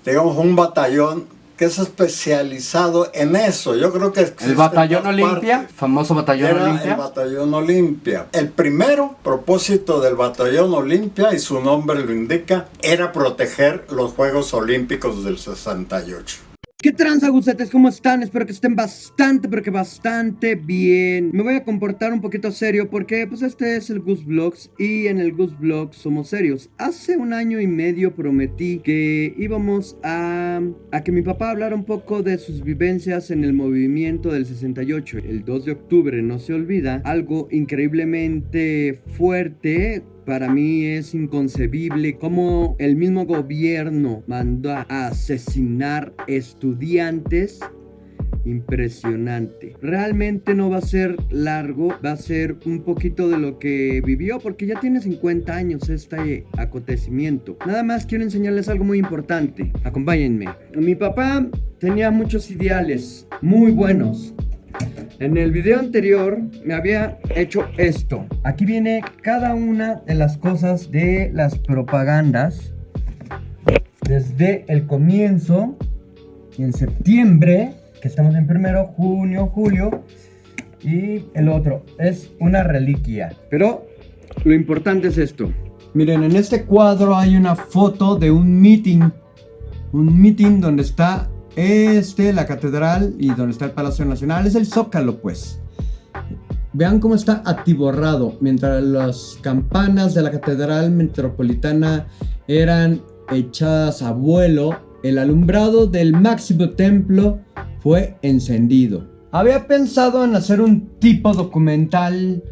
digamos, un batallón que es especializado en eso. Yo creo que el Batallón Olimpia, famoso Batallón era Olimpia. El Batallón Olimpia. El primero propósito del Batallón Olimpia, y su nombre lo indica, era proteger los Juegos Olímpicos del 68. ¿Qué tranza, gusetes? ¿Cómo están? Espero que estén bastante, pero que bastante bien. Me voy a comportar un poquito serio porque pues este es el Gus Vlogs y en el Gus Vlogs somos serios. Hace 1 año y medio prometí que íbamos a que mi papá hablara un poco de sus vivencias en el movimiento del 68. El 2 de octubre, no se olvida, algo increíblemente fuerte. Para mí es inconcebible cómo el mismo gobierno mandó a asesinar estudiantes. Impresionante. Realmente no va a ser largo, va a ser un poquito de lo que vivió, porque ya tiene 50 años este acontecimiento. Nada más quiero enseñarles algo muy importante. Acompáñenme. Mi papá tenía muchos ideales muy buenos. En el video anterior me había hecho esto. Aquí viene cada una de las cosas de las propagandas desde el comienzo, en septiembre, que estamos en primero, junio, julio, y el otro es una reliquia. Pero lo importante es esto. Miren, en este cuadro hay una foto de un meeting donde está la catedral y donde está el Palacio Nacional. Es el Zócalo, pues. Vean cómo está atiborrado. Mientras las campanas de la Catedral Metropolitana eran echadas a vuelo, el alumbrado del máximo templo fue encendido. Había pensado en hacer un tipo documental,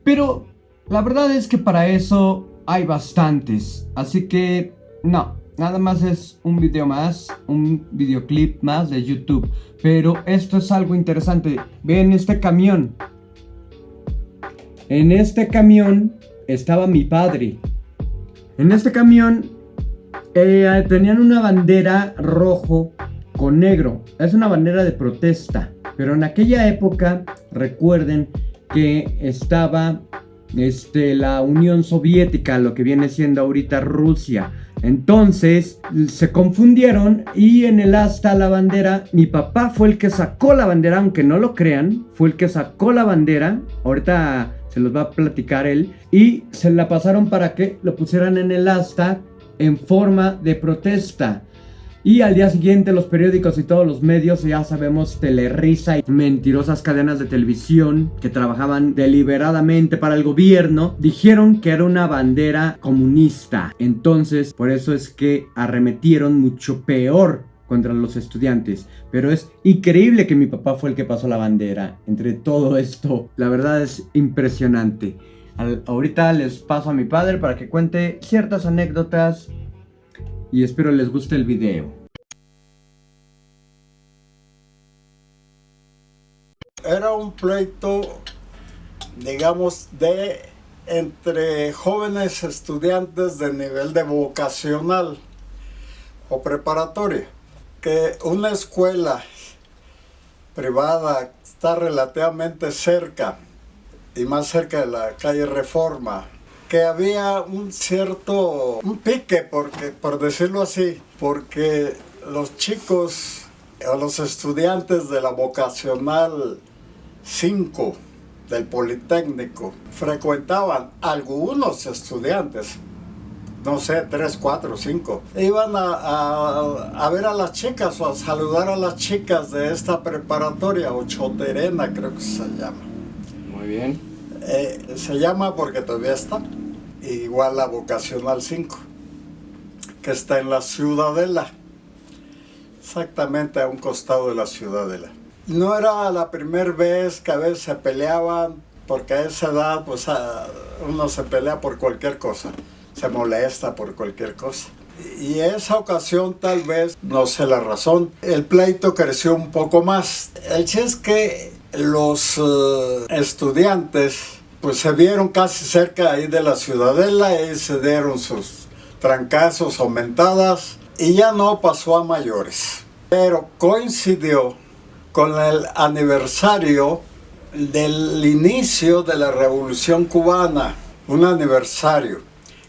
pero la verdad es que para eso hay bastantes. Así que no. Nada más es un video más, un videoclip más de YouTube. Pero esto es algo interesante. Ven este camión. En este camión estaba mi padre. En este camión tenían una bandera rojo con negro. Es una bandera de protesta. Pero en aquella época, recuerden que estaba la Unión Soviética, lo que viene siendo ahorita Rusia. Entonces se confundieron y en el asta la bandera, mi papá fue el que sacó la bandera, aunque no lo crean, fue el que sacó la bandera, ahorita se los va a platicar él, y se la pasaron para que lo pusieran en el asta en forma de protesta. Y al día siguiente los periódicos y todos los medios, ya sabemos, Telerisa y mentirosas cadenas de televisión que trabajaban deliberadamente para el gobierno, dijeron que era una bandera comunista. Entonces, por eso es que arremetieron mucho peor contra los estudiantes. Pero es increíble que mi papá fue el que pasó la bandera. Entre todo esto, la verdad es impresionante. Ahorita les paso a mi padre para que cuente ciertas anécdotas y espero les guste el video. Era un pleito, digamos, entre jóvenes estudiantes de nivel de vocacional o preparatoria, que una escuela privada está relativamente cerca, y más cerca de la calle Reforma, que había un pique, por decirlo así, porque los chicos o los estudiantes de la vocacional 5 del Politécnico frecuentaban, algunos estudiantes, no sé, 3, 4, 5, iban a ver a las chicas o a saludar a las chicas de esta preparatoria, Ochoterena creo que se llama. Muy bien. Se llama porque todavía está, igual la vocacional 5, que está en la Ciudadela, exactamente a un costado de la Ciudadela. No era la primera vez que a veces se peleaban, porque a esa edad pues uno se pelea por cualquier cosa, se molesta por cualquier cosa. Y esa ocasión tal vez, no sé la razón, el pleito creció un poco más. El chiste es que los estudiantes pues se vieron casi cerca ahí de la Ciudadela y se dieron sus trancazos o mentadas y ya no pasó a mayores. Pero coincidió con el aniversario del inicio de la Revolución Cubana, un aniversario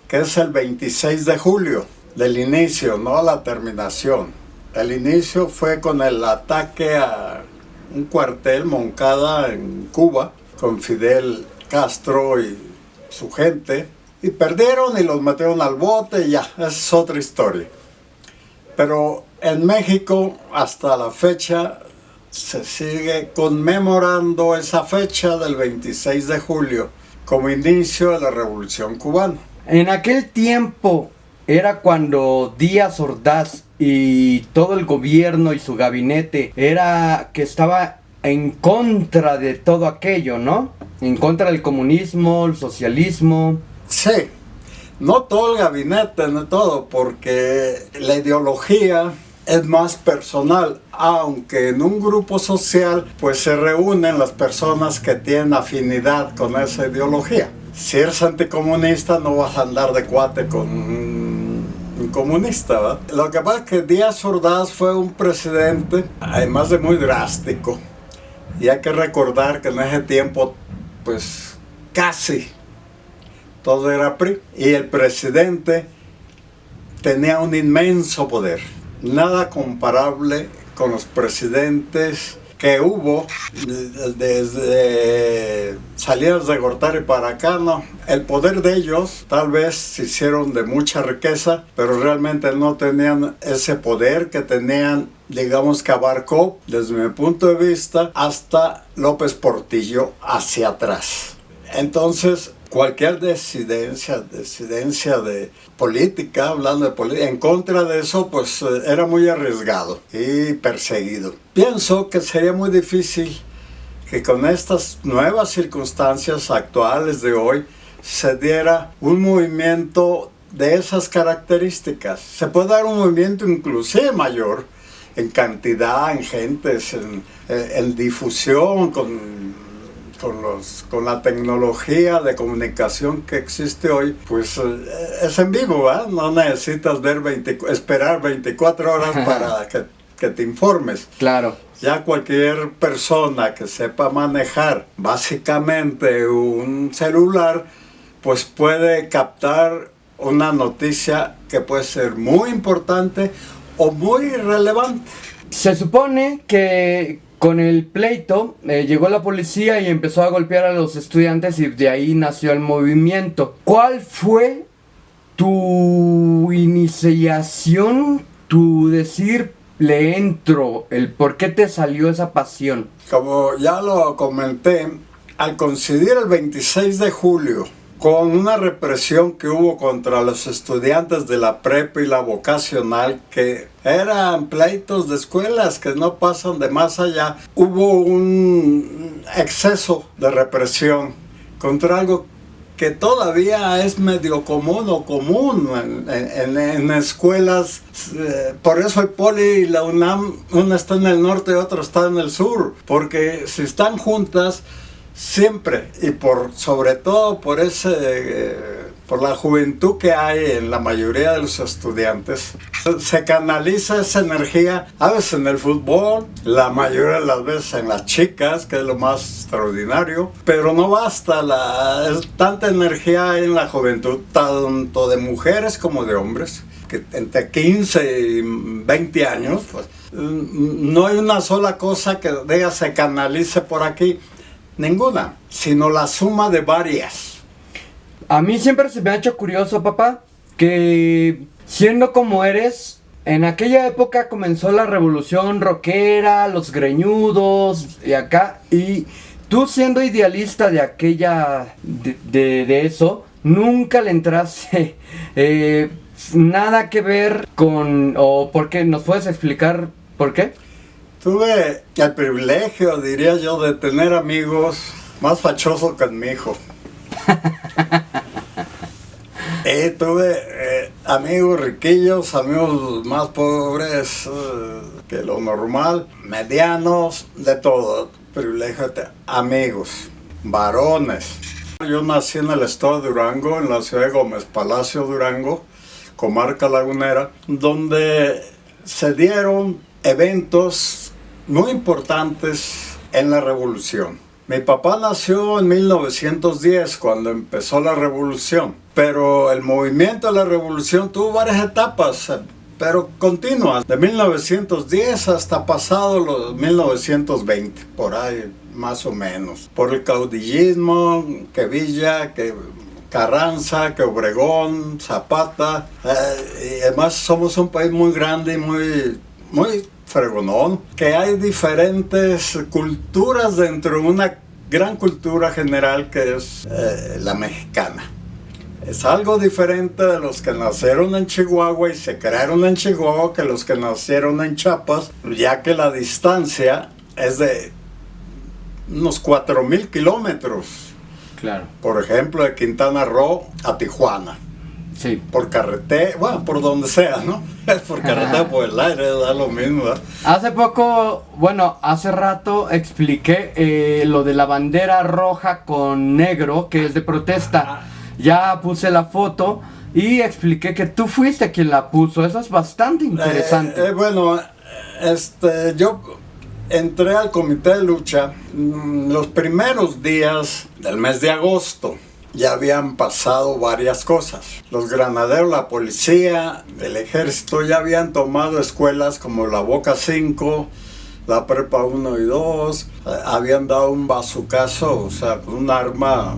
que es el 26 de julio. del inicio, no la terminación. El inicio fue con el ataque a un cuartel Moncada en Cuba, con Fidel Castro y su gente, y perdieron y los metieron al bote y ya, esa es otra historia. Pero en México, hasta la fecha, se sigue conmemorando esa fecha del 26 de julio como inicio de la Revolución Cubana. En aquel tiempo era cuando Díaz Ordaz y todo el gobierno y su gabinete era que estaba en contra de todo aquello, ¿no? En contra del comunismo, el socialismo. Sí, no todo el gabinete, no todo, porque la ideología es más personal, aunque en un grupo social pues se reúnen las personas que tienen afinidad con esa ideología. Si eres anticomunista no vas a andar de cuate con un comunista, ¿verdad? Lo que pasa es que Díaz Ordaz fue un presidente, además de muy drástico, y hay que recordar que en ese tiempo pues casi todo era PRI, y el presidente tenía un inmenso poder, nada comparable con los presidentes que hubo desde Salinas de Gortari para acá, no. El poder de ellos tal vez se hicieron de mucha riqueza, pero realmente no tenían ese poder que tenían, digamos, que abarcó, desde mi punto de vista, hasta López Portillo hacia atrás. Entonces, cualquier disidencia de política, hablando de política, en contra de eso, pues era muy arriesgado y perseguido. Pienso que sería muy difícil que con estas nuevas circunstancias actuales de hoy se diera un movimiento de esas características. Se puede dar un movimiento inclusive mayor en cantidad, en gentes, en difusión, con la tecnología de comunicación que existe hoy, pues es en vivo, ¿verdad? No necesitas esperar 24 horas para que te informes. Claro. Ya cualquier persona que sepa manejar básicamente un celular, pues puede captar una noticia que puede ser muy importante o muy relevante. Se supone que con el pleito llegó la policía y empezó a golpear a los estudiantes y de ahí nació el movimiento. ¿Cuál fue tu iniciación, tu decir, le entro, el por qué te salió esa pasión? Como ya lo comenté, al coincidir el 26 de julio con una represión que hubo contra los estudiantes de la prepa y la vocacional, que eran pleitos de escuelas que no pasan de más allá, hubo un exceso de represión contra algo que todavía es medio común o común en escuelas. Por eso el Poli y la UNAM, una está en el norte y otra está en el sur, porque si están juntas, siempre, y sobre todo por la juventud que hay en la mayoría de los estudiantes, se canaliza esa energía a veces en el fútbol, la mayoría de las veces en las chicas, que es lo más extraordinario, pero no basta, tanta energía hay en la juventud, tanto de mujeres como de hombres, que entre 15 y 20 años, pues, no hay una sola cosa que se canalice por aquí. Ninguna, sino la suma de varias. A mí siempre se me ha hecho curioso, papá, que siendo como eres, en aquella época comenzó la revolución rockera, los greñudos y acá, y tú siendo idealista de aquella, de eso, nunca le entraste nada que ver con, o por qué, ¿nos puedes explicar por qué? Tuve el privilegio, diría yo, de tener amigos más fachosos que mi hijo. Tuve amigos riquillos, amigos más pobres que lo normal, medianos, de todo. Privilegio de amigos, varones. Yo nací en el estado de Durango, en la ciudad de Gómez Palacio, Durango, comarca lagunera, donde se dieron eventos muy importantes en la revolución. Mi papá nació en 1910, cuando empezó la revolución, pero el movimiento de la revolución tuvo varias etapas, pero continuas, de 1910 hasta pasado los 1920, por ahí más o menos, por el caudillismo, que Villa, que Carranza, que Obregón, Zapata, y además somos un país muy grande y muy fregonón, que hay diferentes culturas dentro de una gran cultura general que es la mexicana. Es algo diferente de los que nacieron en Chihuahua y se crearon en Chihuahua que los que nacieron en Chiapas, ya que la distancia es de unos 4,000 kilómetros. Claro. Por ejemplo, de Quintana Roo a Tijuana. Sí. Por carretera, bueno, por donde sea, ¿no? Por carretera, por el aire, da lo mismo, ¿verdad? Hace rato expliqué lo de la bandera roja con negro, que es de protesta. Ya puse la foto y expliqué que tú fuiste quien la puso. Eso es bastante interesante. Yo entré al comité de lucha los primeros días del mes de agosto. Ya habían pasado varias cosas. Los granaderos, la policía, el ejército ya habían tomado escuelas como la Boca 5, la Prepa 1 y 2. Habían dado un bazucazo, o sea, con un arma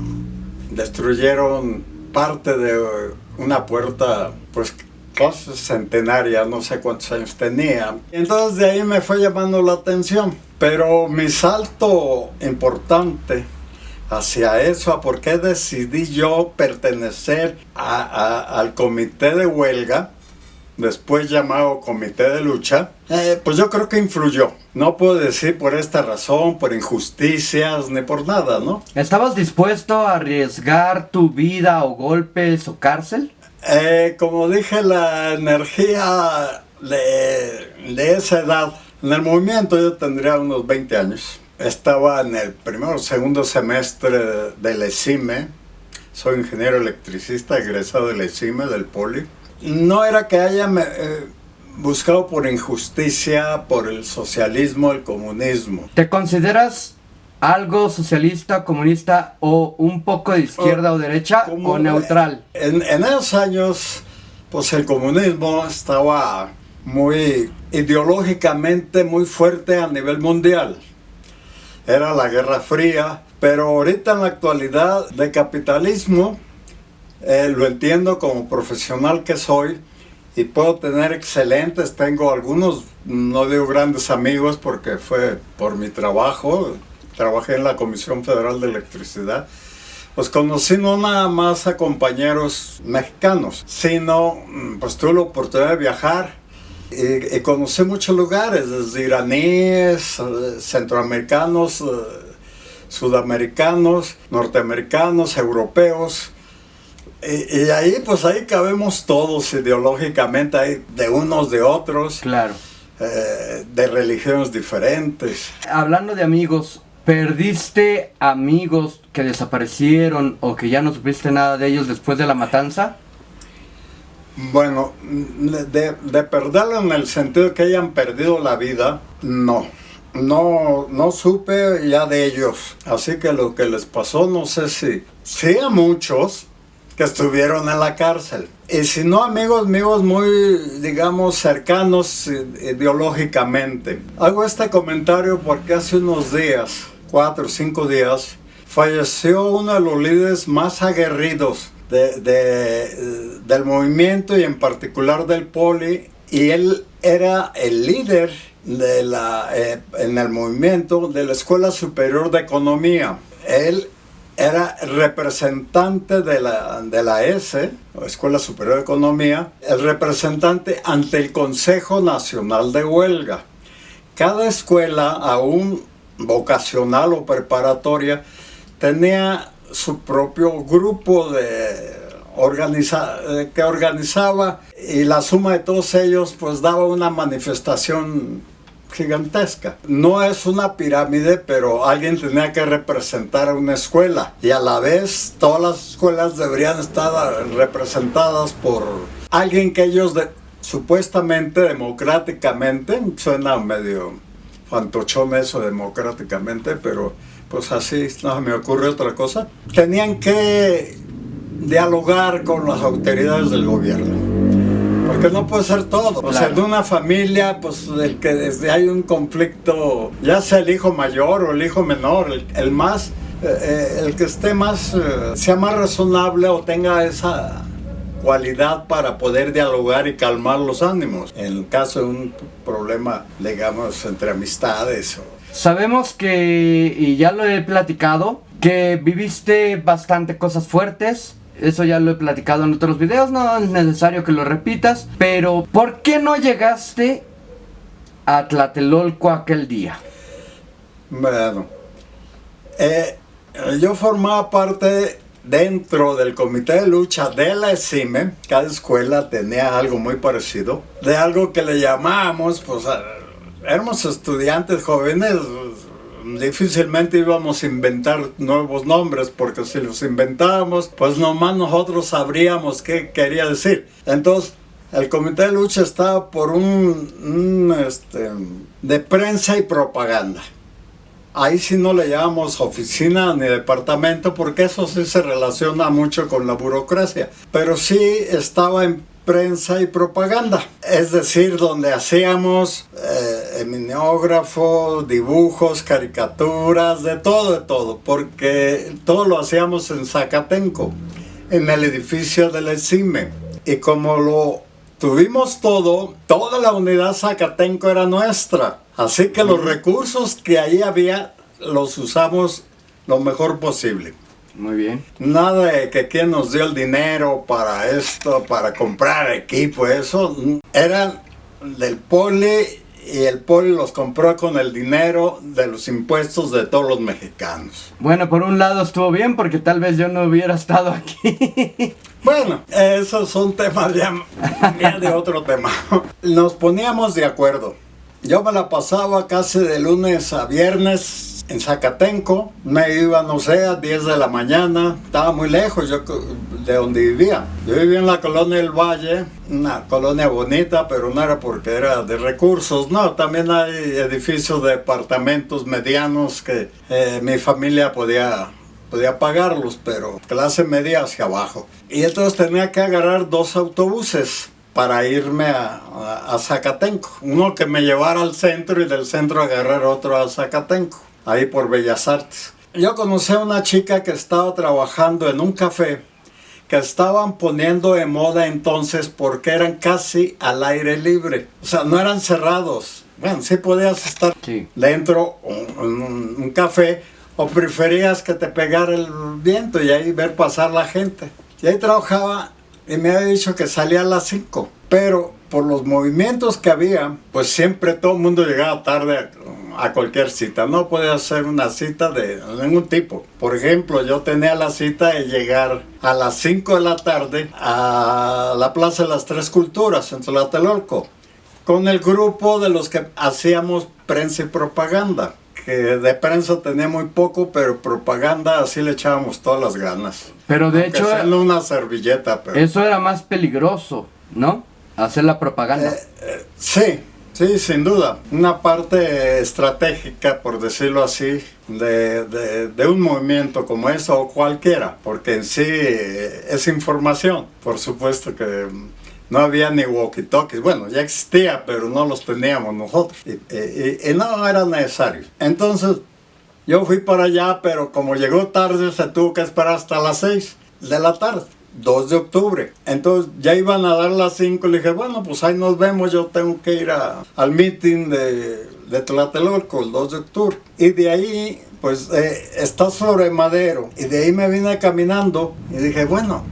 destruyeron parte de una puerta, pues casi centenaria, no sé cuántos años tenía. Entonces de ahí me fue llamando la atención. Pero mi salto importante hacia eso, a por qué decidí yo pertenecer al comité de huelga, después llamado comité de lucha, pues yo creo que influyó. No puedo decir por esta razón, por injusticias, ni por nada, ¿no? ¿Estabas dispuesto a arriesgar tu vida o golpes o cárcel? Como dije, la energía de esa edad, en el movimiento yo tendría unos 20 años. Estaba en el primero o segundo semestre del ESIME, soy ingeniero electricista, egresado del ESIME, del Poli. No era que haya buscado por injusticia, por el socialismo, el comunismo. ¿Te consideras algo socialista, comunista o un poco de izquierda o derecha o neutral? En esos años, pues el comunismo estaba muy ideológicamente muy fuerte a nivel mundial. Era la Guerra Fría, pero ahorita en la actualidad de capitalismo lo entiendo como profesional que soy y puedo tener tengo algunos, no digo grandes amigos porque fue por mi trabajo, trabajé en la Comisión Federal de Electricidad, pues conocí no nada más a compañeros mexicanos, sino pues tuve la oportunidad de viajar y conocí muchos lugares, desde iraníes, centroamericanos, sudamericanos, norteamericanos, europeos. Y ahí, pues ahí cabemos todos ideológicamente, hay de unos de otros, claro, de religiones diferentes. Hablando de amigos, ¿perdiste amigos que desaparecieron o que ya no supiste nada de ellos después de la matanza? Bueno, de perderlo en el sentido de que hayan perdido la vida, no supe ya de ellos. Así que lo que les pasó, no sé sí a muchos que estuvieron en la cárcel. Y si no, amigos muy, digamos, cercanos ideológicamente. Hago este comentario porque hace unos días, 4 o 5 días, falleció uno de los líderes más aguerridos del movimiento y en particular del Poli, y él era el líder en el movimiento de la Escuela Superior de Economía. Él era representante de la Escuela Superior de Economía, el representante ante el Consejo Nacional de Huelga. Cada escuela, aún vocacional o preparatoria, tenía su propio grupo que organizaba, y la suma de todos ellos pues daba una manifestación gigantesca. No es una pirámide, pero alguien tenía que representar a una escuela y a la vez todas las escuelas deberían estar representadas por alguien que ellos supuestamente democráticamente, suena medio fantochón eso democráticamente, pero pues así, no se me ocurre otra cosa. Tenían que dialogar con las autoridades del gobierno, porque no puede ser todo. O sea, en una familia, pues el que desde hay un conflicto, ya sea el hijo mayor o el hijo menor, el más, el que esté más, sea más razonable o tenga esa cualidad para poder dialogar y calmar los ánimos. En el caso de un problema, digamos, entre amistades. Sabemos que, y ya lo he platicado, que viviste bastante cosas fuertes. Eso ya lo he platicado en otros videos, no es necesario que lo repitas. Pero, ¿por qué no llegaste a Tlatelolco aquel día? Bueno, yo formaba parte dentro del comité de lucha de la ESIME. Cada escuela tenía algo muy parecido, de algo que le llamábamos, pues, éramos estudiantes jóvenes, difícilmente íbamos a inventar nuevos nombres, porque si los inventábamos, pues nomás nosotros sabríamos qué quería decir. Entonces, el comité de lucha estaba por de prensa y propaganda. Ahí sí no le llamamos oficina ni departamento, porque eso sí se relaciona mucho con la burocracia. Pero sí estaba en prensa y propaganda, es decir, donde hacíamos mimeógrafo, dibujos, caricaturas, de todo, porque todo lo hacíamos en Zacatenco, en el edificio del ESIME. Y como lo tuvimos todo, toda la unidad Zacatenco era nuestra. Así que los recursos que ahí había los usamos lo mejor posible. Muy bien. Nada de que quién nos dio el dinero para esto, para comprar equipo, eso. Eran del Poli y el Poli los compró con el dinero de los impuestos de todos los mexicanos. Bueno, por un lado estuvo bien porque tal vez yo no hubiera estado aquí. Bueno, esos son temas ya de otro tema. Nos poníamos de acuerdo. Yo me la pasaba casi de lunes a viernes en Zacatenco. Me iba, no sé, a 10 de la mañana. Estaba muy lejos yo de donde vivía. Yo vivía en la colonia del Valle, una colonia bonita, pero no era porque era de recursos. No, también hay edificios de departamentos medianos que mi familia podía pagarlos, pero clase media hacia abajo. Y entonces tenía que agarrar 2 autobuses para irme a Zacatenco. Uno que me llevara al centro y del centro agarrar otro a Zacatenco, ahí por Bellas Artes. Yo conocí a una chica que estaba trabajando en un café que estaban poniendo de moda entonces porque eran casi al aire libre. O sea, no eran cerrados. Bueno, sí podías estar dentro en un café, o preferías que te pegara el viento y ahí ver pasar la gente. Y ahí trabajaba. Y me había dicho que salía a las 5, pero por los movimientos que había, pues siempre todo el mundo llegaba tarde a cualquier cita. No podía hacer una cita de ningún tipo. Por ejemplo, yo tenía la cita de llegar a las 5 de la tarde a la Plaza de las Tres Culturas en Tlatelolco, con el grupo de los que hacíamos prensa y propaganda. Que de prensa tenía muy poco, pero propaganda así le echábamos todas las ganas. Pero de hecho, en una servilleta. Pero eso era más peligroso, ¿no? Hacer la propaganda. Sí, sin duda. Una parte estratégica, por decirlo así, de un movimiento como eso o cualquiera, porque en sí es información. Por supuesto que no había ni walkie-talkies. Bueno, ya existía, pero no los teníamos nosotros. Y no era necesario. Entonces, yo fui para allá, pero como llegó tarde, se tuvo que esperar hasta las 6 de la tarde, 2 de octubre. Entonces, ya iban a dar las 5. Le dije, bueno, pues ahí nos vemos. Yo tengo que ir al meeting de Tlatelolco, el 2 de octubre. Y de ahí, pues, está sobre Madero. Y de ahí me vine caminando y dije, bueno,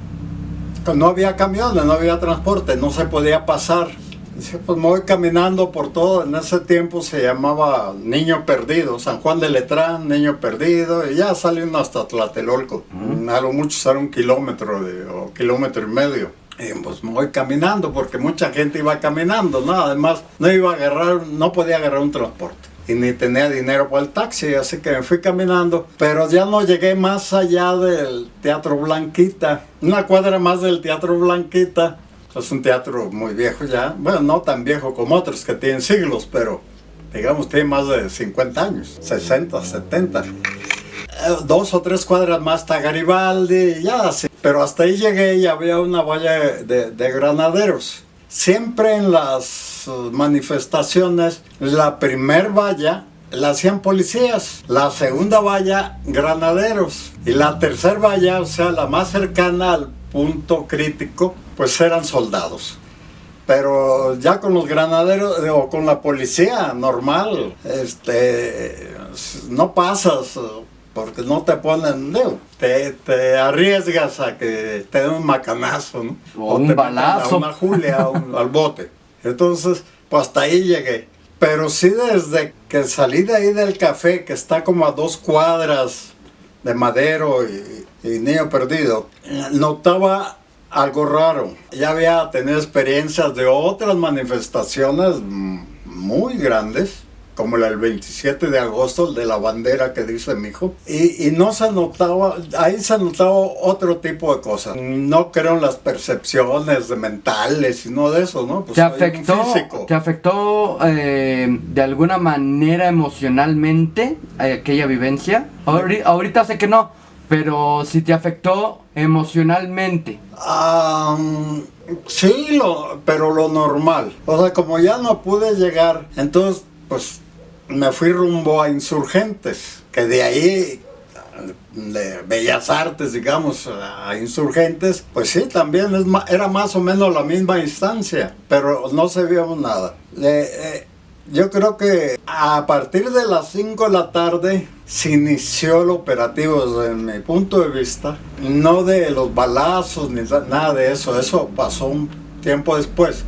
no había camiones, no había transporte, no se podía pasar. Dice, pues me voy caminando por todo. En ese tiempo se llamaba Niño Perdido, San Juan de Letrán, Niño Perdido, y ya saliendo hasta Tlatelolco. A lo mucho era 1 kilómetro o kilómetro y medio. Y pues me voy caminando porque mucha gente iba caminando, ¿no? Además no podía agarrar un transporte. Y ni tenía dinero para el taxi, así que me fui caminando. Pero ya no llegué más allá del Teatro Blanquita, una cuadra más del Teatro Blanquita. Es un teatro muy viejo ya, bueno, no tan viejo como otros que tienen siglos, pero digamos tiene más de 50 años, 60, 70. 2 o 3 cuadras más está Garibaldi, y ya así. Pero hasta ahí llegué y había una valla de granaderos. Siempre en las manifestaciones, la primer valla la hacían policías, la segunda valla granaderos, y la tercera valla, o sea, la más cercana al punto crítico, pues eran soldados. Pero ya con los granaderos o con la policía normal, no pasas porque no te ponen, te arriesgas a que te den un macanazo, ¿no? O un balazo. A una Julia, al bote. Entonces, pues hasta ahí llegué. Pero sí, desde que salí de ahí del café, que está como a 2 cuadras de Madero y Niño Perdido, notaba algo raro. Ya había tenido experiencias de otras manifestaciones muy grandes, como la del 27 de agosto, el de la bandera que dice mi hijo, y no se notaba, ahí se notaba otro tipo de cosas. No creo en las percepciones mentales y no de eso, ¿no? Pues ¿Te afectó de alguna manera emocionalmente aquella vivencia? Ahorita sé que no, pero si te afectó emocionalmente. Sí, pero lo normal. O sea, como ya no pude llegar, entonces pues me fui rumbo a Insurgentes, que de ahí, de Bellas Artes, digamos, a Insurgentes, pues sí, también era más o menos la misma instancia, pero no se vio nada. Yo creo que a partir de las 5 de la tarde se inició el operativo, desde mi punto de vista, no de los balazos ni nada de eso, eso pasó un tiempo después,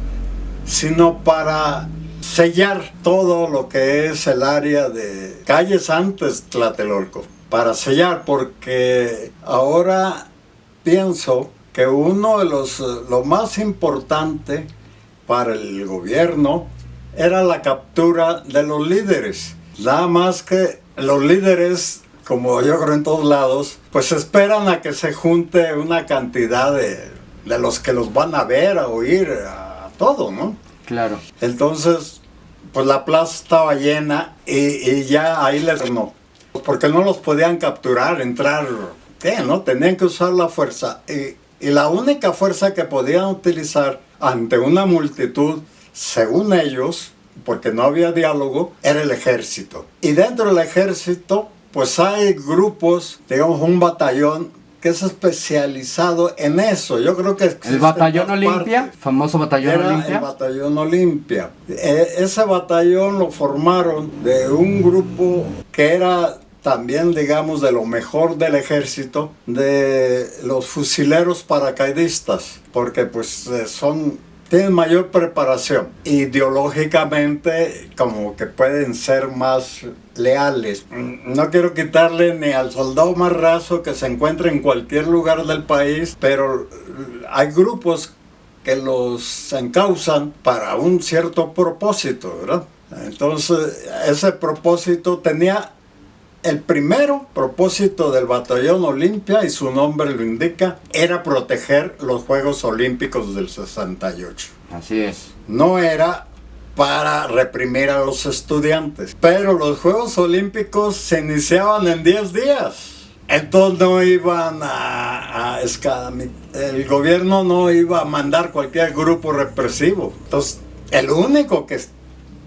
sino para sellar todo lo que es el área de calles antes Tlatelolco, para sellar, porque ahora pienso que uno de lo más importante para el gobierno era la captura de los líderes. Nada más que los líderes, como yo creo en todos lados, pues esperan a que se junte una cantidad de los que los van a ver, a oír, a todo, ¿no? Claro. Entonces, pues la plaza estaba llena y ya ahí les no, porque no los podían capturar, entrar, ¿qué? ¿No? Tenían que usar la fuerza. Y la única fuerza que podían utilizar ante una multitud, según ellos, porque no había diálogo, era el ejército. Y dentro del ejército, pues hay grupos, digamos un batallón, que es especializado en eso. Yo creo que el Batallón Olimpia, famoso Batallón Olimpia. El Batallón Olimpia. Ese batallón lo formaron de un grupo que era también, digamos, de lo mejor del ejército, de los fusileros paracaidistas, porque pues tienen mayor preparación. Ideológicamente, como que pueden ser más leales. No quiero quitarle ni al soldado más raso que se encuentre en cualquier lugar del país, pero hay grupos que los encausan para un cierto propósito, ¿verdad? Entonces, ese propósito tenía el primero propósito del Batallón Olimpia, y su nombre lo indica, era proteger los Juegos Olímpicos del 68. Así es. No era para reprimir a los estudiantes, pero los Juegos Olímpicos se iniciaban en 10 días. Entonces no iban el gobierno no iba a mandar cualquier grupo represivo. Entonces, el único que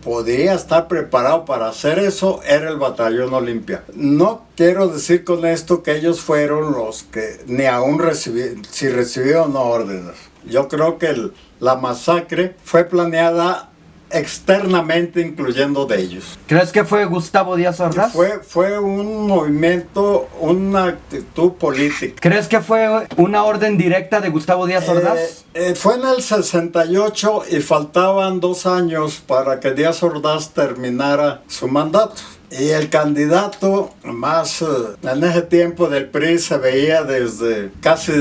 podía estar preparado para hacer eso era el Batallón Olimpia. No quiero decir con esto que ellos fueron los que ni aún si recibieron órdenes. Yo creo que la masacre fue planeada externamente, incluyendo de ellos. ¿Crees que fue Gustavo Díaz Ordaz? Fue un movimiento, una actitud política. ¿Crees que fue una orden directa de Gustavo Díaz Ordaz? Fue en el 68 y faltaban 2 años para que Díaz Ordaz terminara su mandato. Y el candidato más en ese tiempo del PRI se veía desde casi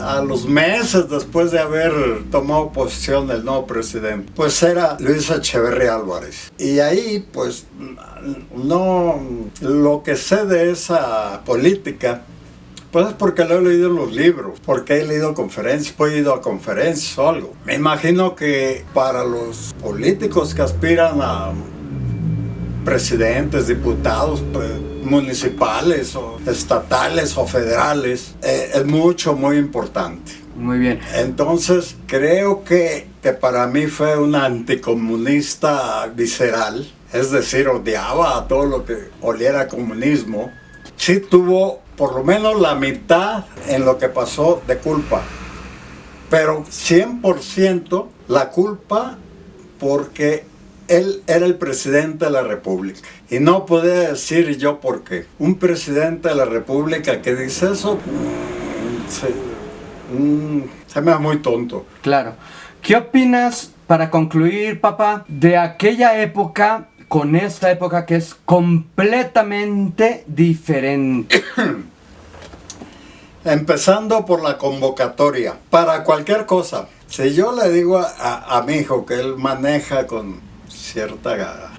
a los meses después de haber tomado posición el nuevo presidente, pues era Luis Echeverría Álvarez. Y ahí pues no, lo que sé de esa política pues es porque lo he leído en los libros, porque he leído conferencias, he ido a conferencias o algo. Me imagino que para los políticos que aspiran a presidentes, diputados, pues, municipales o estatales o federales, es muy importante. Muy bien. Entonces, creo que para mí fue un anticomunista visceral, es decir, odiaba a todo lo que oliera a comunismo. Sí tuvo por lo menos la mitad en lo que pasó de culpa, pero 100% la culpa porque él era el presidente de la República. Y no podía decir yo por qué. Un presidente de la República que dice eso, se me hace muy tonto. Claro. ¿Qué opinas, para concluir, papá, de aquella época con esta época que es completamente diferente? Empezando por la convocatoria. Para cualquier cosa. Si yo le digo a mi hijo que él maneja con cierta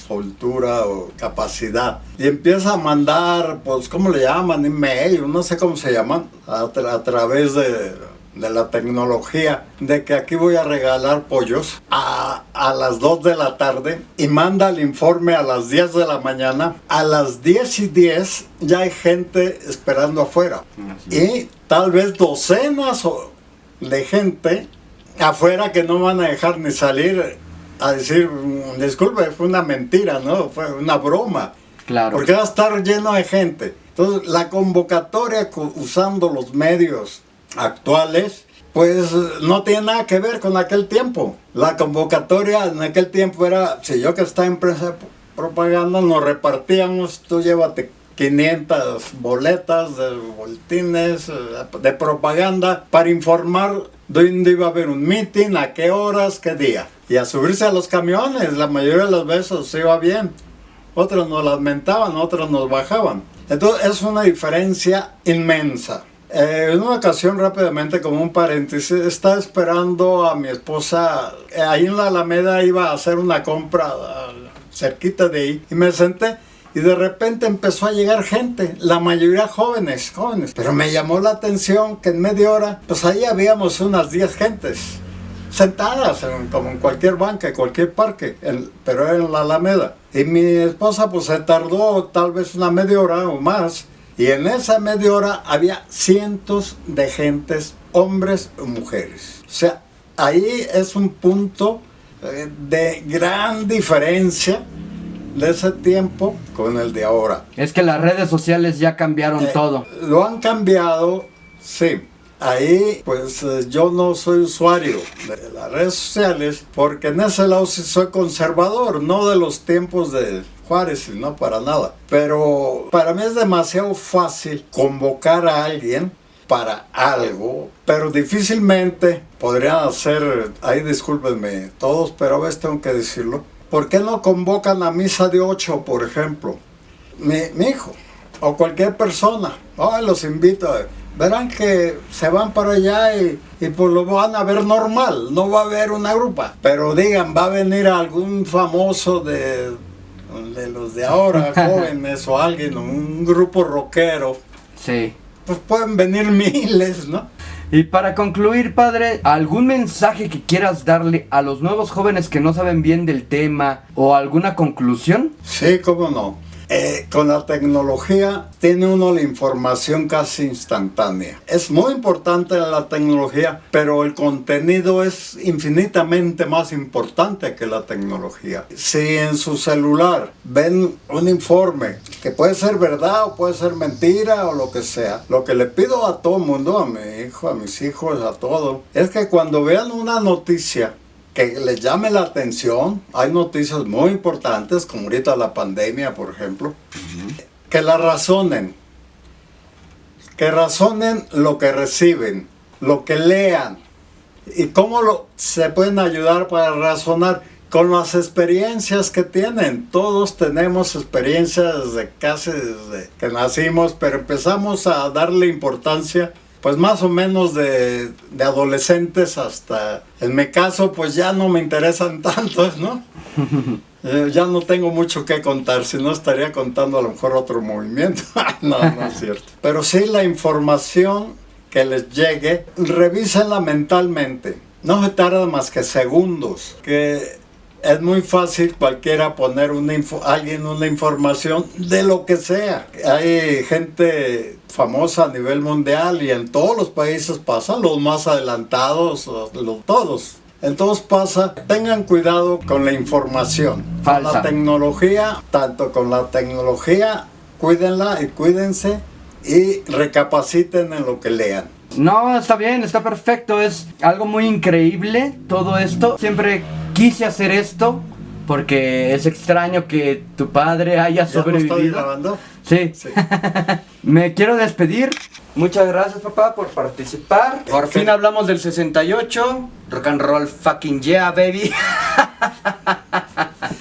soltura o capacidad y empieza a mandar, pues, ¿cómo le llaman? Email, no sé cómo se llaman, a través de la tecnología, de que aquí voy a regalar pollos a las 2 de la tarde y manda el informe a las 10 de la mañana, a las 10:10 ya hay gente esperando afuera. Y tal vez docenas de gente afuera que no van a dejar ni salir a decir, disculpe, fue una mentira, ¿no? Fue una broma. Claro. Porque va a estar lleno de gente. Entonces, la convocatoria usando los medios actuales, pues no tiene nada que ver con aquel tiempo. La convocatoria en aquel tiempo era, si yo que estaba en prensa de propaganda, nos repartíamos, tú llévate 500 boletas de boletines de propaganda para informar dónde iba a haber un meeting, a qué horas, qué día. Y a subirse a los camiones, la mayoría de las veces se iba bien. Otros nos lamentaban, otros nos bajaban. Entonces es una diferencia inmensa. En una ocasión, rápidamente, como un paréntesis, estaba esperando a mi esposa, ahí en la Alameda iba a hacer una compra cerquita de ahí, y me senté. Y de repente empezó a llegar gente, la mayoría jóvenes. Pero me llamó la atención que en media hora, pues ahí habíamos unas 10 gentes sentadas, como en cualquier banca, en cualquier parque, pero era en la Alameda. Y mi esposa pues se tardó tal vez una media hora o más. Y en esa media hora había cientos de gentes, hombres y mujeres. O sea, ahí es un punto de gran diferencia de ese tiempo con el de ahora. Es que las redes sociales ya cambiaron todo. Lo han cambiado, sí. Ahí, pues yo no soy usuario de las redes sociales porque en ese lado sí soy conservador, no de los tiempos de Juárez, no para nada. Pero para mí es demasiado fácil convocar a alguien para algo, pero difícilmente podrían hacer, ahí discúlpenme todos, pero a veces tengo que decirlo. ¿Por qué no convocan a misa de 8, por ejemplo? Mi hijo o cualquier persona. Los invito. Verán que se van para allá y pues lo van a ver normal. No va a haber una grupa. Pero digan, va a venir algún famoso de los de ahora, jóvenes o alguien, un grupo rockero. Sí. Pues pueden venir miles, ¿no? Y para concluir, padre, ¿algún mensaje que quieras darle a los nuevos jóvenes que no saben bien del tema o alguna conclusión? Sí, cómo no. Con la tecnología tiene uno la información casi instantánea. Es muy importante la tecnología, pero el contenido es infinitamente más importante que la tecnología. Si en su celular ven un informe que puede ser verdad o puede ser mentira o lo que sea, lo que le pido a todo el mundo, a mi hijo, a mis hijos, a todos, es que cuando vean una noticia que les llame la atención, hay noticias muy importantes, como ahorita la pandemia, por ejemplo, que la razonen, que razonen lo que reciben, lo que lean, y cómo se pueden ayudar para razonar con las experiencias que tienen. Todos tenemos experiencias desde que nacimos, pero empezamos a darle importancia pues más o menos de adolescentes hasta, en mi caso, pues ya no me interesan tantos, ¿no? Ya no tengo mucho que contar, si no estaría contando a lo mejor otro movimiento. No es cierto. Pero sí la información que les llegue, revísenla mentalmente. No se tarda más que segundos. Que es muy fácil cualquiera poner alguien una información de lo que sea. Hay gente famosa a nivel mundial y en todos los países pasa, los más adelantados, todos. Entonces pasa, tengan cuidado con la información. Falsa. Con la tecnología, tanto con la tecnología, cuídenla y cuídense y recapaciten en lo que lean. No, está bien, está perfecto, es algo muy increíble todo esto. Siempre quise hacer esto porque es extraño que tu padre haya ¿Ya lo estoy sobrevivido. grabando? Sí. Sí. Me quiero despedir. Muchas gracias, papá, por participar. Por fin hablamos del 68. Rock and roll fucking yeah, baby.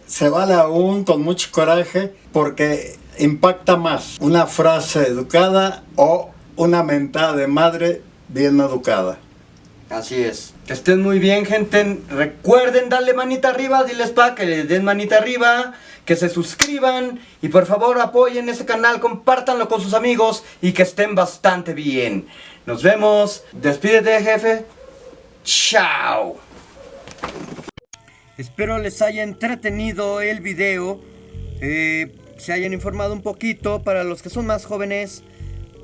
Se vale aún con mucho coraje porque impacta más una frase educada o una mentada de madre bien educada. Así es. Que estén muy bien, gente. Recuerden darle manita arriba. Diles pa que le den manita arriba. Que se suscriban. Y por favor apoyen este canal. Compártanlo con sus amigos. Y que estén bastante bien. Nos vemos. Despídete, jefe. Chao. Espero les haya entretenido el video, se hayan informado un poquito. Para los que son más jóvenes,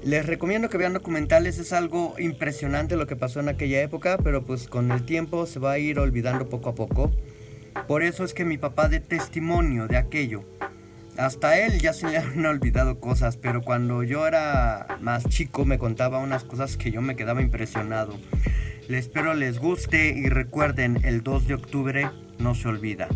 les recomiendo que vean documentales. Es algo impresionante lo que pasó en aquella época, pero pues con el tiempo se va a ir olvidando poco a poco. Por eso es que mi papá dé testimonio de aquello. Hasta él ya se le han olvidado cosas, pero cuando yo era más chico me contaba unas cosas que yo me quedaba impresionado. Les espero les guste y recuerden, el 2 de octubre no se olvida.